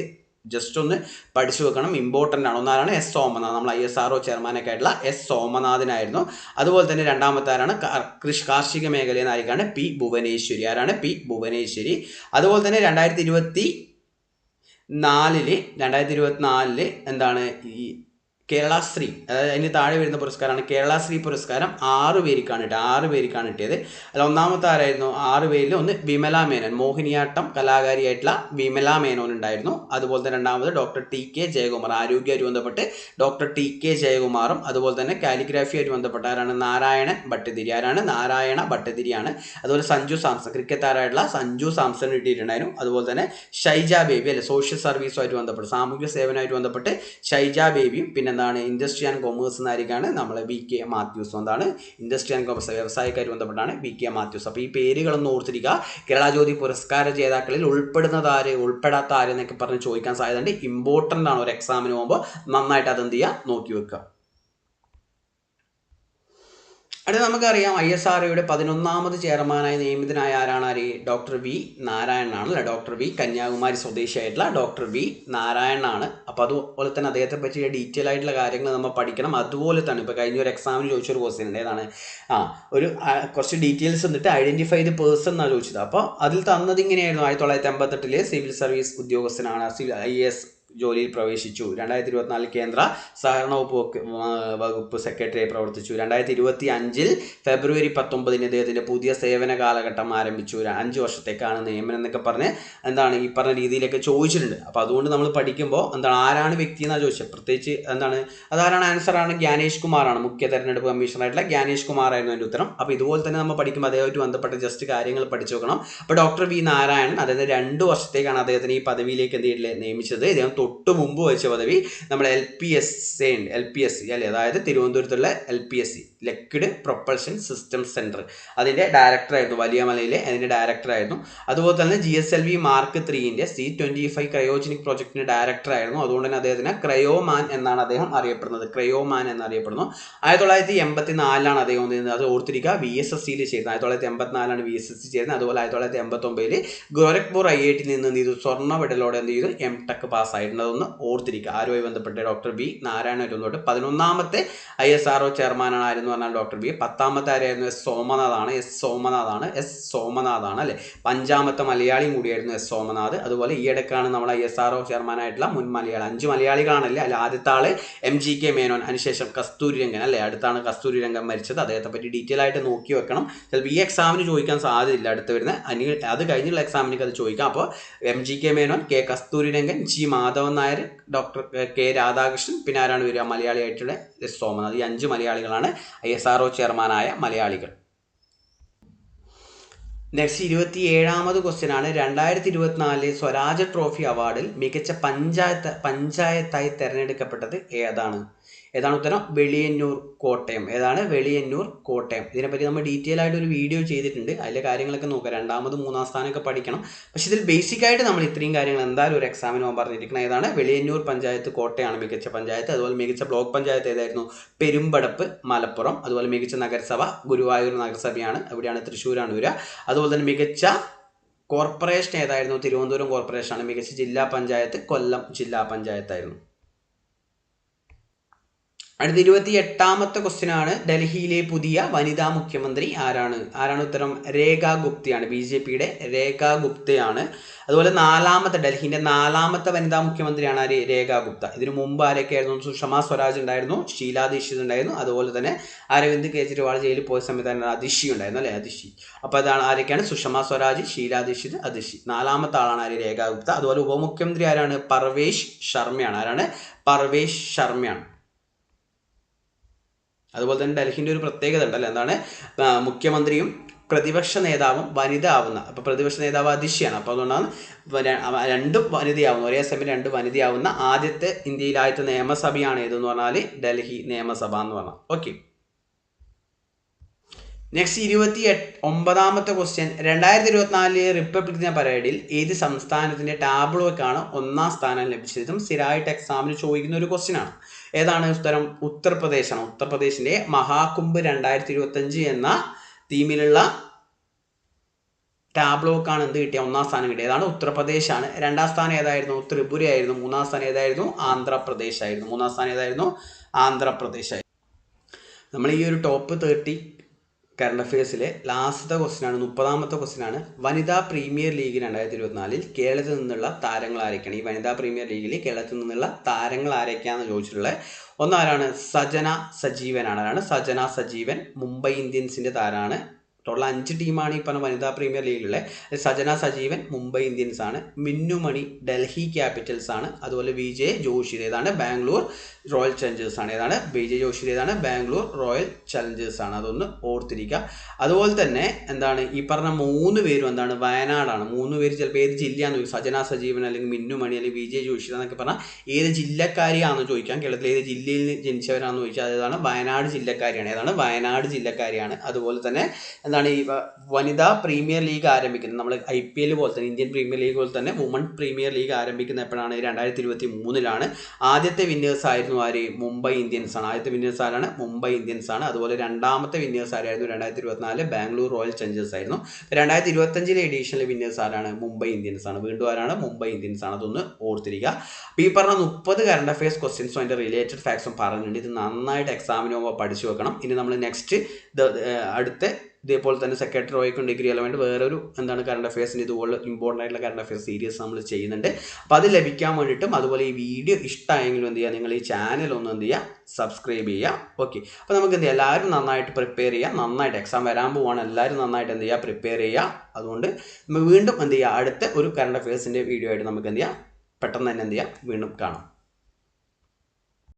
ജസ്റ്റ് ഒന്ന് പഠിച്ചു വെക്കണം, ഇമ്പോർട്ടൻ്റ് ആണ്. ഒന്നാണ് S സോമനാഥ്, നമ്മൾ ISRO ചെയർമാനൊക്കെ ആയിട്ടുള്ള S സോമനാഥനായിരുന്നു. അതുപോലെ തന്നെ രണ്ടാമത്തെ ആരാണ്? കാർഷിക മേഖലയിൽ നിന്നായിരിക്കാണ് P ഭുവനേശ്വരി. ആരാണ്? P ഭുവനേശ്വരി. അതുപോലെ തന്നെ 2024 എന്താണ് ഈ കേരളശ്രീ, അതായത് അതിന് താഴെ വരുന്ന പുരസ്കാരമാണ് കേരളശ്രീ പുരസ്കാരം. 6 പേർക്കാണ് കിട്ടിയത്. അല്ല, ഒന്നാമത്തെ ആരായിരുന്നു? 6 പേരിൽ ഒന്ന് വിമല മേനോൻ, മോഹിനിയാട്ടം കലാകാരിയായിട്ടുള്ള വിമല മേനോൻ ഉണ്ടായിരുന്നു. അതുപോലെ തന്നെ രണ്ടാമത് ഡോക്ടർ TK ജയകുമാർ, ആരോഗ്യമായിട്ട് ബന്ധപ്പെട്ട് ഡോക്ടർ TK ജയകുമാറും. അതുപോലെ തന്നെ കാലിഗ്രാഫിയായിട്ട് ബന്ധപ്പെട്ട ആരാണ്? നാരായണ ഭട്ടതിരി. ആരാണ്? നാരായണ ഭട്ടതിരിയാണ്. അതുപോലെ സഞ്ജു സാംസൺ, ക്രിക്കറ്റാരായിട്ടുള്ള സഞ്ജു സാംസൺ കിട്ടിയിട്ടുണ്ടായിരുന്നു. അതുപോലെ തന്നെ ഷൈജ ബേബി അല്ലെ, സോഷ്യൽ സർവീസുമായിട്ട് ബന്ധപ്പെട്ട് സാമൂഹിക സേവനമായിട്ട് ബന്ധപ്പെട്ട് ഷൈജ ബേബിയും. പിന്നെ എന്താണ്? ഇൻഡസ്ട്രി ആൻഡ് കൊമേഴ്സ് എന്നായിരിക്കാണ് നമ്മളെ BK മാത്യൂസ്. എന്താണ്? ഇൻഡസ്ട്രി ആൻഡ് കൊമേഴ്സ്, വ്യവസായക്കായിട്ട് ബന്ധപ്പെട്ടാണ് BK മാത്യൂസ്. അപ്പോൾ ഈ പേരുകളൊന്നും ഓർത്തിരിക്കുക. കേരള ജ്യോതി പുരസ്കാര ജേതാക്കളിൽ ഉൾപ്പെടാത്ത ആര് എന്നൊക്കെ പറഞ്ഞ് ചോദിക്കാൻ സാധ്യതയുണ്ട്. ഇമ്പോർട്ടൻ്റ് ആണ്. ഒരു എക്സാമിന് പോകുമ്പോൾ നന്നായിട്ട് അതെന്ത് ചെയ്യുക? നോക്കി വെക്കുക. അടുത്ത നമുക്കറിയാം ISROയുടെ 11ാമത് ചെയർമാനായി നിയമിതനായ ആരാണ്? ഡോക്ടർ V നാരായണനാണ് അല്ലേ. ഡോക്ടർ V കന്യാകുമാരി സ്വദേശിയായിട്ടുള്ള ഡോക്ടർ V നാരായണനാണ്. അപ്പോൾ അതുപോലെ തന്നെ അദ്ദേഹത്തെ പറ്റിയ ഡീറ്റെയിൽ ആയിട്ടുള്ള കാര്യങ്ങൾ നമ്മൾ പഠിക്കണം. അതുപോലെ തന്നെ ഇപ്പോൾ കഴിഞ്ഞ ഒരു എക്സാമിന് ചോദിച്ചൊരു ക്വസ്റ്റ്യൻ ഉണ്ട്. ഏതാണ്? കുറച്ച് ഡീറ്റെയിൽസ് എന്നിട്ട് ഐഡൻറ്റിഫൈ ദി പേഴ്സൺ എന്നാണ് ചോദിച്ചത്. അപ്പോൾ അതിൽ തന്നത് ഇങ്ങനെയായിരുന്നു. 1988 സിവിൽ സർവീസ് ഉദ്യോഗസ്ഥനാണ്, IAS ജോലിയിൽ പ്രവേശിച്ചു. 2024 കേന്ദ്ര സഹകരണ വകുപ്പ് സെക്രട്ടറിയായി പ്രവർത്തിച്ചു. 2025 ഫെബ്രുവരി 19 അദ്ദേഹത്തിൻ്റെ പുതിയ സേവന കാലഘട്ടം ആരംഭിച്ചു. 5 വർഷത്തേക്കാണ് നിയമനം എന്നൊക്കെ പറഞ്ഞ് എന്താണ് ഈ പറഞ്ഞ രീതിയിലൊക്കെ ചോദിച്ചിട്ടുണ്ട്. അപ്പോൾ അതുകൊണ്ട് നമ്മൾ പഠിക്കുമ്പോൾ എന്താണ് ആരാണ് വ്യക്തി എന്നാണ് ചോദിച്ചത്. പ്രത്യേകിച്ച് എന്താണ് അതാരാണ്? ആൻസറാണ് ജ്ഞാനേഷ് കുമാറാണ്. മുഖ്യ തെരഞ്ഞെടുപ്പ് കമ്മീഷണറായിട്ടുള്ള ജ്ഞാനേഷ് കുമാറായിരുന്നു അതിൻ്റെ ഉത്തരം. അപ്പോൾ ഇതുപോലെ തന്നെ നമ്മൾ പഠിക്കുമ്പോൾ അദ്ദേഹമായിട്ട് ബന്ധപ്പെട്ട ജസ്റ്റ് കാര്യങ്ങൾ പഠിച്ചു നോക്കണം. അപ്പോൾ ഡോക്ടർ V നാരായണൻ അതായത് 2 വർഷത്തേക്കാണ് അദ്ദേഹത്തിന് ഈ പദവിയിലേക്ക് നിയമിച്ചത്. ഇദ്ദേഹം തൊട്ട് മുമ്പ് വെച്ച പദവി നമ്മുടെ LPSC അല്ലേ, അതായത് തിരുവനന്തപുരത്തുള്ള LPSC liquid propulsion system centre അതിൻ്റെ ഡയറക്ടറായിരുന്നു. വലിയ മലയിലെ അതിൻ്റെ ഡയറക്ടറായിരുന്നു. അതുപോലെ തന്നെ GSLV മാർക്ക് 3ൻ്റെ C25 ക്രയോജനിക് പ്രോജക്റ്റിൻ്റെ ഡയറക്ടറായിരുന്നു. അതുകൊണ്ട് തന്നെ അദ്ദേഹത്തിന് ക്രയോമാൻ എന്നാണ് അദ്ദേഹം അറിയപ്പെടുന്നത്. 1984 അദ്ദേഹം അത് ഓർത്തിരിക്കുക. VSSCയിൽ ചേരുന്നത് 1984 VSSC ചേരുന്നത്. അതുപോലെ 1989 ഗോരഖ്പൂർ IIT നിന്ന് എന്ത് ചെയ്തു? സ്വർണ്ണ മെഡലോടെ എന്ത് ചെയ്തു? M.Tech പാസ്സായിട്ട് ആയിരുന്നു. അതൊന്ന് ഓർത്തിരിക്കുക. ആരുമായി ബന്ധപ്പെട്ട് ഡോക്ടർ ബി നാരായണ തൊട്ട് 11ാമത്തെ ISRO ചെയർമാനാണ് ആരെന്ന് പറഞ്ഞാൽ ഡോക്ടർ ബി. 10ാമത്തെ ആരായിരുന്നു? എസ് സോമനാഥാണ് അല്ലെ. 5ാമത്തെ മലയാളിയും കൂടിയായിരുന്നു എസ് സോമനാഥ്. അതുപോലെ ഈയിടക്കാണ് നമ്മൾ ISRO ചെയർമാനായിട്ടുള്ള മുൻ മലയാളി 5 മലയാളികളാണല്ലേ. അല്ല, ആദ്യത്തെ ആള് MGK മേനോൻ, അതിനുശേഷം കസ്തൂരിരംഗൻ അല്ലെ. അടുത്താണ് കസ്തൂരിരംഗൻ മരിച്ചത്. അദ്ദേഹത്തെ പറ്റി ഡീറ്റെയിൽ ആയിട്ട് നോക്കി വെക്കണം. ചിലപ്പോൾ ഈ എക്സാമിന് ചോദിക്കാൻ സാധ്യതയില്ല അടുത്ത് വരുന്ന, അത് കഴിഞ്ഞുള്ള എക്സാമിനൊക്കെ അത് ചോദിക്കാം. അപ്പോൾ MGK Menon, K Kasturirangan, G Madhavan Nair, doctor K Radhakrishnan, പിന്നെ ആരാണ് വരിക? മലയാളിയായിട്ടുള്ള എസ് സോമനാഥ്. ഈ 5 മലയാളികളാണ് ISRO ചെയർമാനായ മലയാളികൾ. നെക്സ്റ്റ് 27ാമത് ക്വസ്റ്റ്യൻ ആണ്. 2024 സ്വരാജ് ട്രോഫി അവാർഡിൽ മികച്ച പഞ്ചായത്തായി തിരഞ്ഞെടുക്കപ്പെട്ടത് ഏതാണ്? ഉത്തരം? വെളിയന്നൂർ കോട്ടയം. വെളിയന്നൂർ കോട്ടയം. ഇതിനെപ്പറ്റി നമ്മൾ ഡീറ്റെയിൽ ആയിട്ട് ഒരു വീഡിയോ ചെയ്തിട്ടുണ്ട്. അതിലെ കാര്യങ്ങളൊക്കെ നോക്കുക. 2ാമത് 3ാം സ്ഥാനമൊക്കെ പഠിക്കണം. പക്ഷെ ഇതിൽ ബേസിക് ആയിട്ട് നമ്മൾ ഇത്രയും കാര്യങ്ങൾ എന്തായാലും ഒരു എക്സാമിന് പോകാൻ പറഞ്ഞിരിക്കുന്നത് വെളിയന്നൂർ പഞ്ചായത്ത് കോട്ടയാണ് മികച്ച പഞ്ചായത്ത്. അതുപോലെ മികച്ച ബ്ലോക്ക് പഞ്ചായത്ത് ഏതായിരുന്നു? പെരുമ്പടപ്പ് മലപ്പുറം. അതുപോലെ മികച്ച നഗരസഭ ഗുരുവായൂർ നഗരസഭയാണ്. എവിടെയാണ്? തൃശ്ശൂരാണ് വരിക. അതുപോലെ തന്നെ മികച്ച കോർപ്പറേഷൻ ഏതായിരുന്നു? തിരുവനന്തപുരം കോർപ്പറേഷനാണ്. മികച്ച ജില്ലാ പഞ്ചായത്ത് കൊല്ലം ജില്ലാ പഞ്ചായത്തായിരുന്നു. അടുത്ത 28ാമത്തെ ക്വസ്റ്റ്യൻ ആണ്. ഡൽഹിയിലെ പുതിയ വനിതാ മുഖ്യമന്ത്രി ആരാണ്? ഉത്തരം? രേഖാ ഗുപ്തയാണ്. BJPയുടെ രേഖാ ഗുപ്തയാണ്. അതുപോലെ ഡൽഹിന്റെ 4ാമത്തെ വനിതാ മുഖ്യമന്ത്രിയാണ് ആര്? രേഖാ ഗുപ്ത. ഇതിനു മുമ്പ് ആരൊക്കെയായിരുന്നു? സുഷമ സ്വരാജ് ഉണ്ടായിരുന്നു, ഷീലാ ദീക്ഷിത് ഉണ്ടായിരുന്നു, അതുപോലെ തന്നെ അരവിന്ദ് കെജ്രിവാൾ ജയിലിൽ പോയ സമയത്ത് അതിഷി ഉണ്ടായിരുന്നു അല്ലെ. അതിഷി. അപ്പോൾ അതാണ് ആരൊക്കെയാണ്? സുഷമ സ്വരാജ്, ഷീലാ ദീക്ഷിത്, അതിഷി. 4ാമത്തെ ആളാണ് ആര്? രേഖാ ഗുപ്ത. അതുപോലെ ഉപമുഖ്യമന്ത്രി ആരാണ്? പർവേഷ് ശർമ്മയാണ്. പർവേഷ് ശർമ്മയാണ്. അതുപോലെ തന്നെ ഡൽഹിൻ്റെ ഒരു പ്രത്യേകത ഉണ്ടല്ലോ. എന്താണ്? മുഖ്യമന്ത്രിയും പ്രതിപക്ഷ നേതാവും വനിത ആവുന്ന. അപ്പോൾ പ്രതിപക്ഷ നേതാവ് അതിഷിയാണ്. അപ്പോൾ അതുകൊണ്ടാണ് രണ്ടും വനിതയാവുന്ന, ഒരേ സമയം 2 വനിതയാവുന്ന ആദ്യത്തെ ഇന്ത്യയിലായിട്ട് നിയമസഭയാണ് ഏതെന്ന് പറഞ്ഞാൽ ഡൽഹി നിയമസഭ എന്ന് പറഞ്ഞാൽ. ഓക്കെ. നെക്സ്റ്റ് 29ാമത്തെ ക്വസ്റ്റ്യൻ. 2024 റിപ്പബ്ലിക് ദിന പരേഡിൽ ഏത് സംസ്ഥാനത്തിന്റെ ടാബ്ലോയ്ക്കാണ് 1ാം സ്ഥാനം ലഭിച്ചത്? ഇതും സ്ഥിരമായിട്ട് എക്സാമിന് ചോദിക്കുന്ന ഒരു ക്വസ്റ്റ്യൻ ആണ്. ഉത്തരം? ഉത്തർപ്രദേശാണ്. ഉത്തർപ്രദേശിന്റെ മഹാകുംഭ് 2025 എന്ന തീമിലുള്ള ടാബ്ലോക്കാണ് എന്ത് കിട്ടിയ? 1ാം സ്ഥാനം കിട്ടിയത്. ഉത്തർപ്രദേശാണ്. 2ാം സ്ഥാനം ഏതായിരുന്നു? ത്രിപുരയായിരുന്നു. 3ാം സ്ഥാനം ഏതായിരുന്നു? ആന്ധ്രാപ്രദേശായിരുന്നു. 3ാം സ്ഥാനം ഏതായിരുന്നു? ആന്ധ്രാപ്രദേശായിരുന്നു. നമ്മൾ ഈ ഒരു ടോപ്പ് 30 കറണ്ട് അഫയേഴ്സിലെ ലാസ്റ്റത്തെ ക്വസ്റ്റ്യനാണ്, 30ാമത്തെ ക്വസ്റ്റ്യനാണ്. വനിതാ പ്രീമിയർ ലീഗ് 2024 കേരളത്തിൽ നിന്നുള്ള താരങ്ങൾ ആരൊക്കെയാണ്? ഈ വനിതാ പ്രീമിയർ ലീഗിൽ കേരളത്തിൽ നിന്നുള്ള താരങ്ങൾ ആരൊക്കെയാണെന്ന് ചോദിച്ചിട്ടുള്ളത്. ഒന്നാരാണ്? സജന സജീവനാണ്. സജന സജീവൻ മുംബൈ ഇന്ത്യൻസിൻ്റെ താരമാണ്. ടോട്ടൽ 5 ടീമാണ് ഈ പറഞ്ഞ വനിതാ പ്രീമിയർ ലീഗിലുള്ള. സജന സജീവൻ മുംബൈ ഇന്ത്യൻസ് ആണ്. മിന്നുമണി ഡൽഹി ക്യാപിറ്റൽസ് ആണ്. അതുപോലെ വിജയ് ജോഷി ബാംഗ്ലൂർ റോയൽ ചലഞ്ചേഴ്സ് ആണ്. വിജയ് ജോഷി ബാംഗ്ലൂർ റോയൽ ചലഞ്ചേഴ്സ് ആണ്. അതൊന്ന് ഓർത്തിരിക്കുക. അതുപോലെ തന്നെ ഈ പറഞ്ഞ 3 പേരും വയനാടാണ്. 3 പേര് ചിലപ്പോൾ ഏത് ജില്ലയാണെന്ന് ചോദിക്കും. സജന സജീവൻ അല്ലെങ്കിൽ മിന്നുമണി അല്ലെങ്കിൽ വിജയ് ജോഷി എന്നൊക്കെ പറഞ്ഞാൽ ഏത് ജില്ലക്കാരിയാണെന്ന് ചോദിക്കാം. കേരളത്തിൽ ഏത് ജില്ലയിൽ ജനിച്ചവരാണെന്ന് ചോദിച്ചാൽ വയനാട് ജില്ലക്കാരിയാണ്. വയനാട് ജില്ലക്കാരിയാണ്. അതുപോലെ തന്നെ ഈ വനിതാ പ്രീമിയർ ലീഗ് ആരംഭിക്കുന്നത് നമ്മൾ IPL പോലെ തന്നെ ഇന്ത്യൻ പ്രീമിയർ ലീഗ് പോലെ തന്നെ വുമൺ പ്രീമിയർ ലീഗ് ആരംഭിക്കുന്ന എപ്പോഴാണ്? 2023 ആദ്യത്തെ വിന്നേഴ്സ് ആയിരുന്നു ആര്? മുംബൈ ഇന്ത്യൻസ് ആണ്. ആദ്യത്തെ വിന്നേഴ്സ് ആരാണ്? മുംബൈ ഇന്ത്യൻസ് ആണ്. അതുപോലെ 2ാമത്തെ വിന്നേഴ്സ് ആരായിരുന്നു? 2024 ബാംഗ്ലൂർ റോയൽ ചലഞ്ചേഴ്സ് ആയിരുന്നു. 2025 എഡീഷനിലെ വിന്നേഴ്സ് ആരാണ്? മുംബൈ ഇന്ത്യൻസ് ആണ്. വീണ്ടും ആരാണ്? മുംബൈ ഇന്ത്യൻസ് ആണ്. അതൊന്ന് ഓർത്തിരിക്കുക. അപ്പോൾ ഈ പറഞ്ഞ 30 കറണ്ട് അഫയേഴ്സ് ക്വസ്റ്റ്യൻസും അതിൻ്റെ റിലേറ്റഡ് ഫാക്ട്സും പറഞ്ഞിട്ടുണ്ട്. ഇത് നന്നായിട്ട് എക്സാമിന് പോകുമ്പോൾ പഠിച്ചു വെക്കണം. ഇനി നമ്മൾ നെക്സ്റ്റ് അടുത്ത ഇതേപോലെ തന്നെ സെക്രട്ടറി റോയ്ക്കും ഡിഗ്രി എലമെൻറ്റ് വേറൊരു കറണ്ട് അഫയേഴ്സിന് ഇതുപോലെ ഇമ്പോർട്ടൻ്റ് ആയിട്ടുള്ള കറണ്ട് അഫയേഴ്സ് സീരീസ് നമ്മൾ ചെയ്യുന്നുണ്ട്. അപ്പോൾ അത് ലഭിക്കാൻ വേണ്ടിയിട്ടും അതുപോലെ ഈ വീഡിയോ ഇഷ്ടമായെങ്കിലും എന്ത് ചെയ്യുക? നിങ്ങൾ ഈ ചാനൽ ഒന്ന് സബ്സ്ക്രൈബ് ചെയ്യുക. ഓക്കെ. അപ്പോൾ നമുക്ക് എല്ലാവരും നന്നായിട്ട് പ്രിപ്പയർ ചെയ്യുക. നന്നായിട്ട് എക്സാം വരാൻ പോവുകയാണ്. എല്ലാവരും നന്നായിട്ട് പ്രിപ്പയർ ചെയ്യുക. അതുകൊണ്ട് നമ്മൾ വീണ്ടും അടുത്ത ഒരു കറണ്ട് അഫയേഴ്സിൻ്റെ വീഡിയോ ആയിട്ട് നമുക്ക് പെട്ടെന്ന് തന്നെ വീണ്ടും കാണാം.